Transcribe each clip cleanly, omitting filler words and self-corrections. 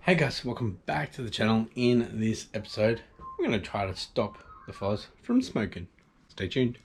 Hey guys, welcome back to the channel. In this episode, we're going to try to stop the fuzz from smoking. Stay tuned.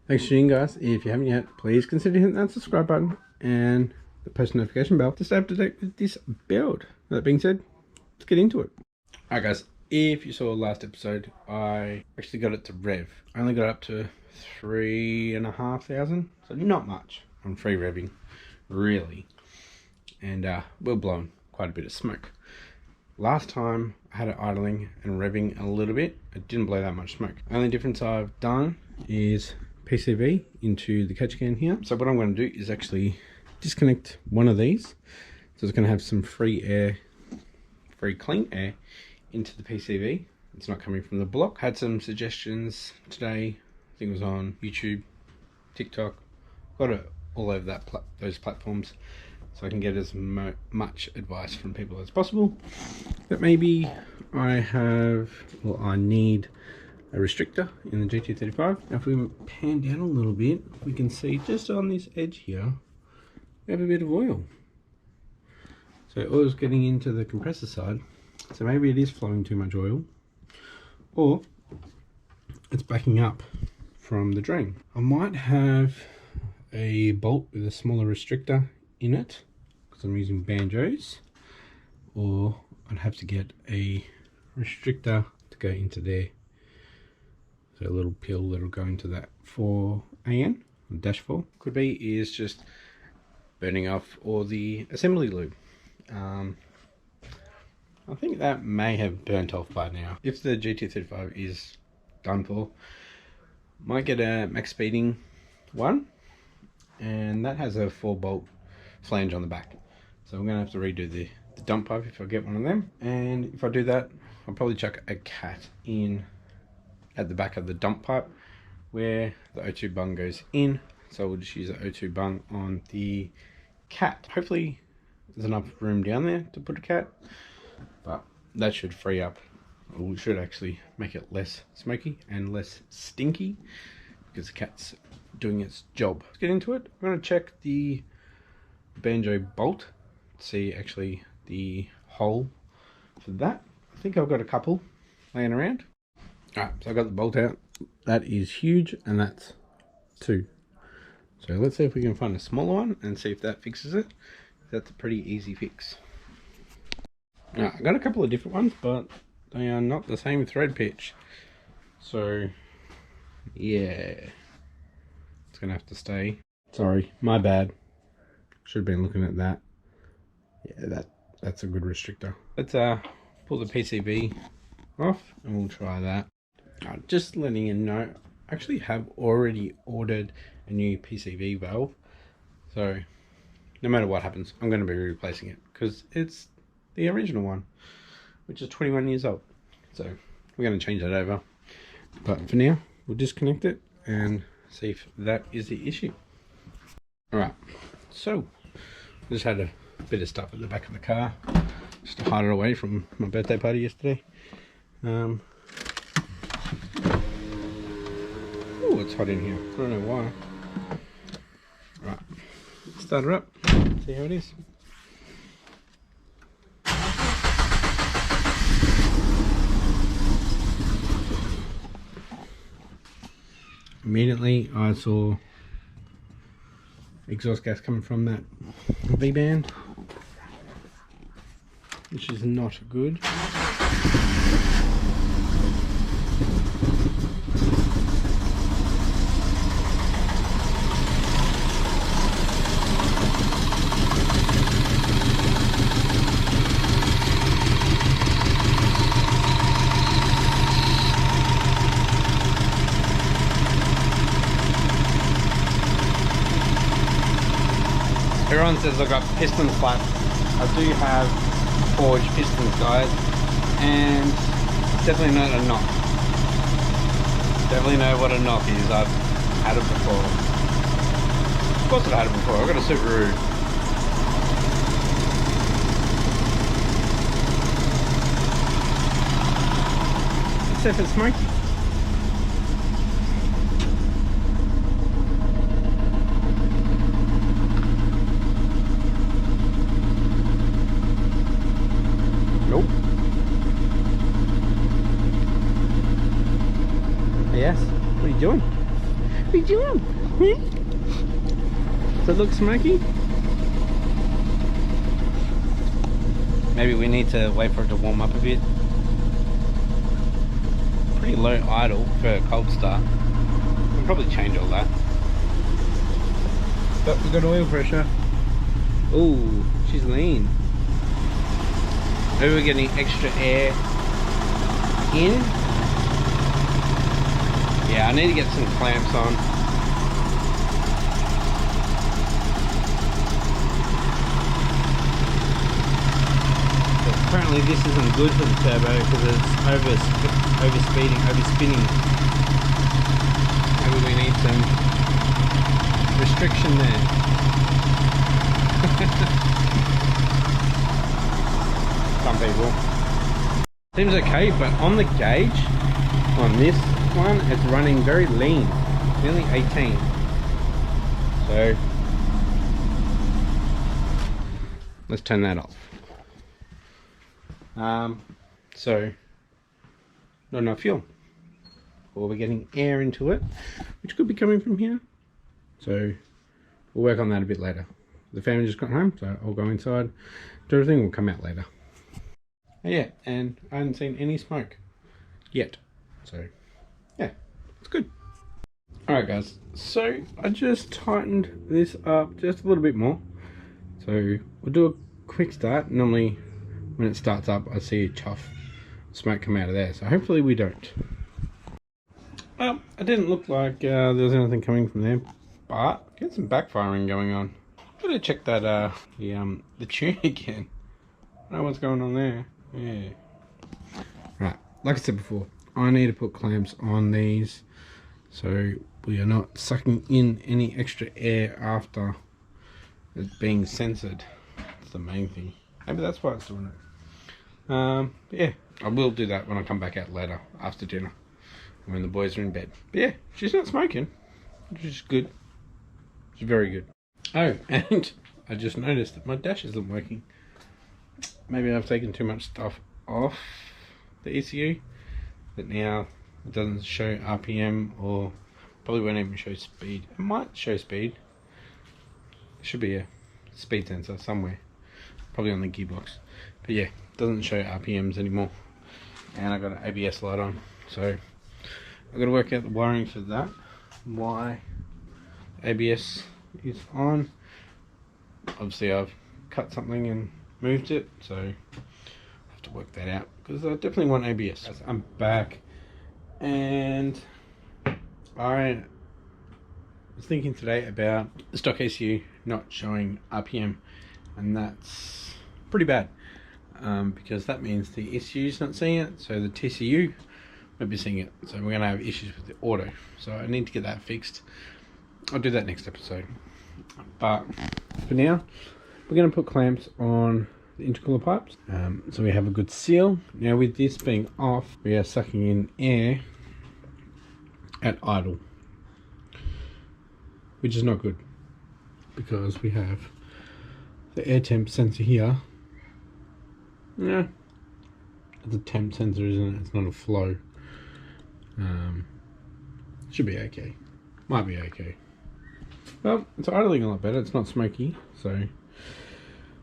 Thanks for tuning in, guys. If you haven't yet, please consider hitting that subscribe button and the post notification bell to stay up to date with this build. That being said, let's get into it. Alright guys, if you saw last episode, I actually got it to rev. I only got up to 3,500, so not much on free revving, really. And we're blowing quite a bit of smoke. Last time I had it idling and revving a little bit, it didn't blow that much smoke. Only difference I've done is PCV into the catch can here. So what I'm going to do is actually disconnect one of these, so it's going to have some free air, free clean air into the PCV. It's not coming from the block. Had some suggestions today. I think it was on YouTube, TikTok. Got it all over those platforms, so I can get as much advice from people as possible. But maybe I need a restrictor in the GT35. Now if we pan down a little bit, we can see just on this edge here, we have a bit of oil. So oil's getting into the compressor side. So maybe it is flowing too much oil, or it's backing up from the drain. I might have a bolt with a smaller restrictor in it, because I'm using banjos, or I'd have to get a restrictor to go into there. So a little pill that'll go into that 4AN, dash 4. Could be is just burning off all the assembly lube. I think that may have burnt off by now. If the GT35 is done for, might get a max speeding one, and that has a 4-bolt flange on the back. So I'm going to have to redo the dump pipe if I get one of them. And if I do that, I'll probably chuck a cat in at the back of the dump pipe where the O2 bung goes in. So we'll just use the O2 bung on the cat. Hopefully there's enough room down there to put a cat, but that should free up, or should actually make it less smoky and less stinky, because the cat's doing its job. Let's get into it. I'm going to check the banjo bolt, see actually the hole for that. I think I've got a couple laying around. Alright, so I got the bolt out. That is huge, and that's 2. So let's see if we can find a smaller one and see if that fixes it. That's a pretty easy fix. Now, I got a couple of different ones, but they are not the same thread pitch. So yeah, it's gonna have to stay. Sorry, my bad. Should have been looking at that. Yeah, that's a good restrictor. Let's pull the PCB off and we'll try that. Just letting you know, I actually have already ordered a new PCV valve, so no matter what happens, I'm going to be replacing it, because it's the original one, which is 21 years old. So we're going to change that over, but for now we'll disconnect it and see if that is the issue. Alright, so I just had a bit of stuff at the back of the car just to hide it away from my birthday party yesterday. Oh, it's hot in here. I don't know why. Right, start her up, see how it is. Immediately I saw exhaust gas coming from that V-band, which is not good. Everyone says I've got piston flaps. I do have forged pistons, guys, and definitely not a knock. Definitely know what a knock is. I've had it before. Of course I've had it before. I've got a Subaru. Except it's smoky. Nope. Yes. What are you doing? What are you doing? Does it look smoky? Maybe we need to wait for it to warm up a bit. Pretty low idle for a cold start. We'll probably change all that. But we've got oil pressure. Oh, she's lean. Maybe we're getting extra air in. Yeah, I need to get some clamps on. But apparently this isn't good for the turbo because it's overspinning. Maybe we need some restriction there. Some people. Seems okay, but on the gauge, on this one, it's running very lean, nearly 18. So let's turn that off. So not enough fuel, or we're getting air into it, which could be coming from here. So we'll work on that a bit later. The family just got home, so I'll go inside, do everything. Will come out later. Yeah, and I haven't seen any smoke yet, so yeah, it's good. Alright guys, so I just tightened this up just a little bit more. So we'll do a quick start. Normally when it starts up I see a chuff smoke come out of there, so hopefully we don't. Well, it didn't look like there was anything coming from there, but get some backfiring going on. Gotta check that the tune again. I don't know what's going on there. Yeah. Right, like I said before, I need to put clamps on these so we are not sucking in any extra air after it's being censored. That's the main thing. Maybe that's why it's doing it. Yeah, I will do that when I come back out later after dinner when the boys are in bed. But yeah, she's not smoking, which is good. It's very good. Oh, and I just noticed that my dash isn't working. Maybe I've taken too much stuff off the ECU that now it doesn't show RPM, or probably won't even show speed. It might show speed. There should be a speed sensor somewhere, probably on the gearbox. But yeah, it doesn't show RPMs anymore. And I got an ABS light on, so I've got to work out the wiring for that. Why ABS is on. Obviously I've cut something and moved it, so I have to work that out because I definitely want ABS. I'm back, and I was thinking today about the stock ECU not showing RPM, and that's pretty bad because that means the ECU is not seeing it, so the TCU won't be seeing it, so we're going to have issues with the auto. So I need to get that fixed. I'll do that next episode, but for now we're going to put clamps on the intercooler pipes, so we have a good seal. Now with this being off, we are sucking in air at idle, which is not good because we have the air temp sensor here. Yeah, it's a temp sensor, isn't it? It's not a flow. Should be okay. Might be okay. Well, it's idling a lot better. It's not smoky, so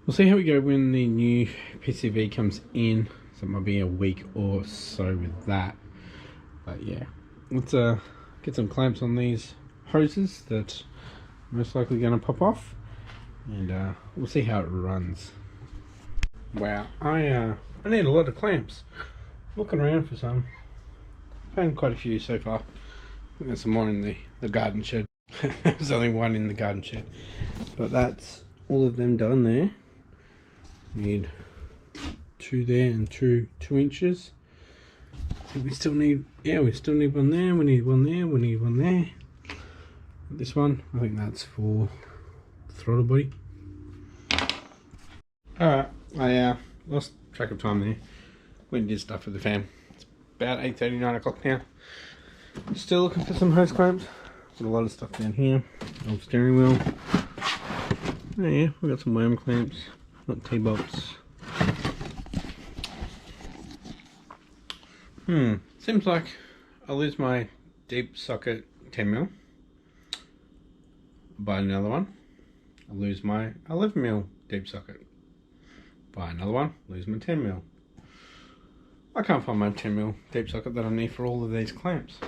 we'll see how we go when the new PCV comes in. So it might be a week or so with that. But yeah, let's get some clamps on these hoses that are most likely going to pop off, and we'll see how it runs. Wow, I need a lot of clamps. Looking around for some. Found quite a few so far. I think there's some more in the garden shed. There's only one in the garden shed, but that's all of them done there. Need 2 there and 2 inches. We still need, we still need one there, we need one there, we need one there. This one, I think that's for the throttle body. Alright, I lost track of time there. Went and did stuff for the fam. It's about 8:30, 9 o'clock now. Still looking for some hose clamps. Got a lot of stuff down here. Old steering wheel. Oh yeah, we got some worm clamps. Got T-bolts. Seems like I'll lose my deep socket 10mm. Buy another one. I'll lose my 11mm deep socket. Buy another one. Lose my 10mm. I can't find my 10mm deep socket that I need for all of these clamps.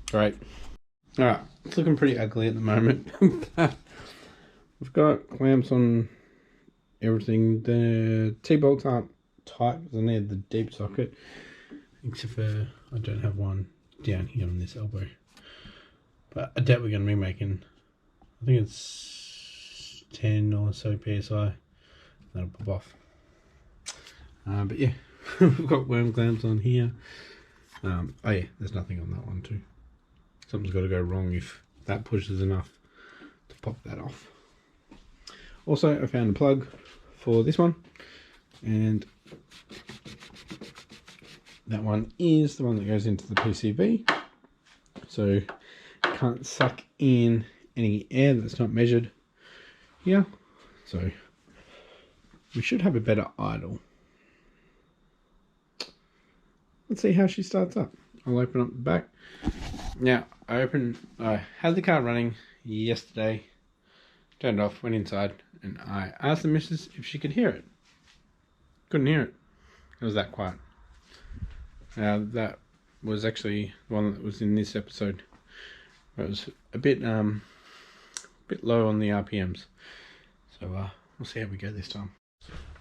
Great. Alright, it's looking pretty ugly at the moment. We've got clamps on everything. The T-bolts aren't tight because I need the deep socket. Except for I don't have one down here on this elbow. But I doubt we're going to be making, I think it's 10 or so PSI. That'll pop off. But yeah, we've got worm clamps on here. Oh yeah, there's nothing on that one too. Something's got to go wrong if that pushes enough to pop that off. Also, I found a plug for this one, and that one is the one that goes into the PCB, so you can't suck in any air that's not measured here, so we should have a better idle. Let's see how she starts up. I'll open up the back. Now, I had the car running yesterday, turned it off, went inside, and I asked the missus if she could hear it. Couldn't hear it. It was that quiet. That was actually the one that was in this episode. It was a bit low on the RPMs. So we'll see how we go this time.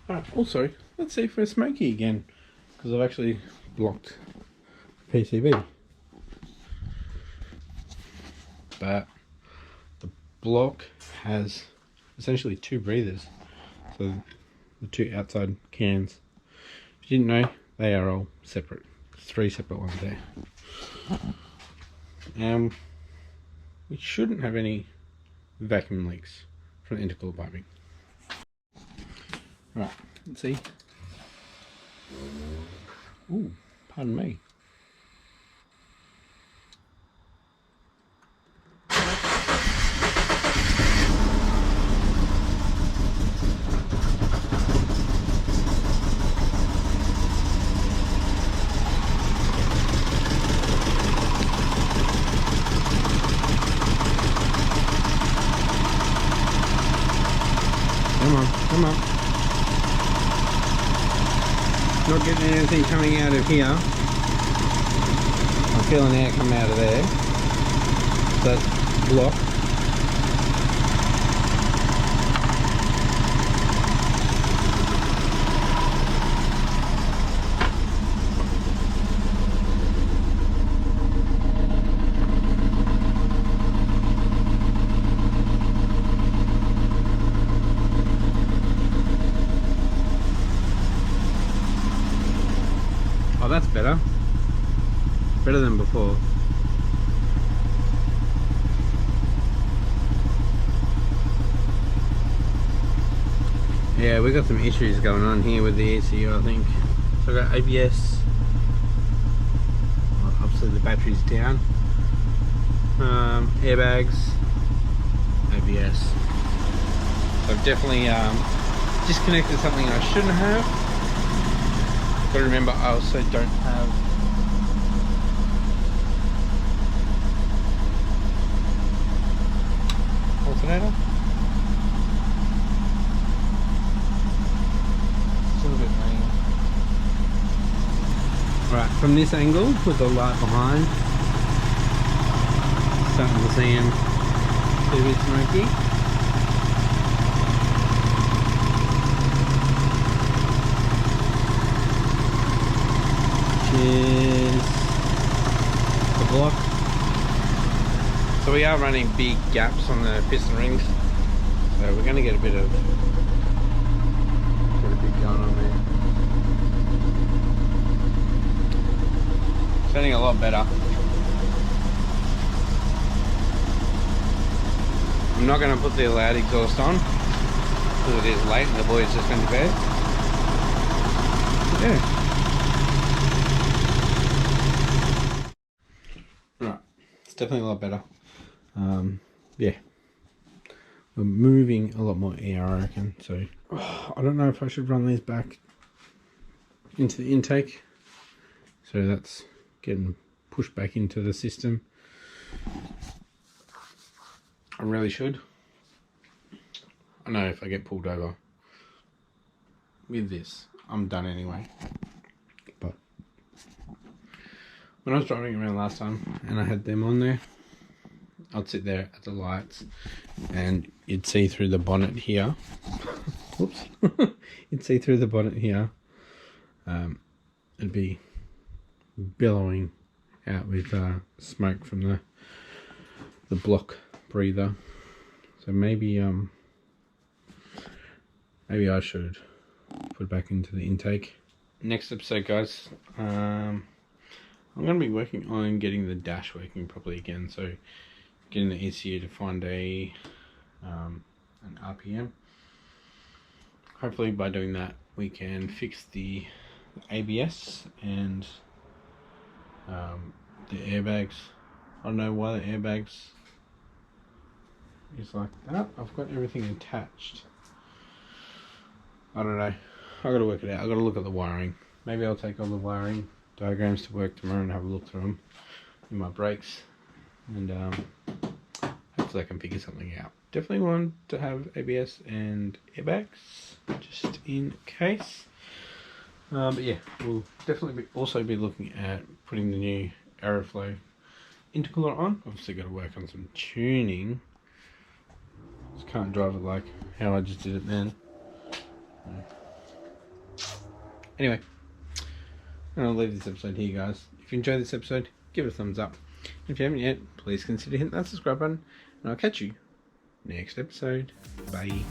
Alright, also, let's see if we're smoky again, because I've actually blocked the PCB. But the block has essentially 2 breathers. So the 2 outside cans. If you didn't know, they are all separate. 3 separate ones there. We shouldn't have any vacuum leaks from the intercooler piping. Right, let's see. Ooh, pardon me. Come on. Not getting anything coming out of here. I'm feeling air coming out of there. That's blocked. Oh, that's better. Better than before. Yeah, we got some issues going on here with the ECU, I think. So I've got ABS. Well, obviously the battery's down. Airbags. ABS. So I've definitely disconnected something I shouldn't have. But remember, I also don't have alternator. Still a bit rain. Right, from this angle with the light behind, starting to see him a bit smoky. Is the block. So we are running big gaps on the piston rings, so we're going to get a bit going on there. Sounding a lot better. I'm not going to put the loud exhaust on because it is late and the boys just went to bed. Yeah. Right, it's definitely a lot better. Yeah, we're moving a lot more air, I reckon. So I don't know if I should run these back into the intake. So that's getting pushed back into the system. I really should. I know if I get pulled over with this, I'm done anyway. But when I was driving around last time and I had them on there, I'd sit there at the lights and you'd see through the bonnet here. Whoops. You'd see through the bonnet here. It'd be billowing out with smoke from the block breather. So maybe maybe I should put it back into the intake. Next episode, guys, I'm going to be working on getting the dash working properly again. So getting the ECU to find an RPM. Hopefully by doing that we can fix the ABS and the airbags. I don't know why the airbags is like that. I've got everything attached. I don't know. I gotta work it out. I gotta look at the wiring. Maybe I'll take all the wiring diagrams to work tomorrow and have a look through them in my brakes, and hopefully I can figure something out. Definitely want to have ABS and airbags just in case. But yeah, we'll definitely also be looking at putting the new Aeroflow intercooler on. Obviously got to work on some tuning. Just can't drive it like how I just did it then. Anyway, I'm going to leave this episode here, guys. If you enjoyed this episode, give it a thumbs up. If you haven't yet, please consider hitting that subscribe button, and I'll catch you next episode. Bye.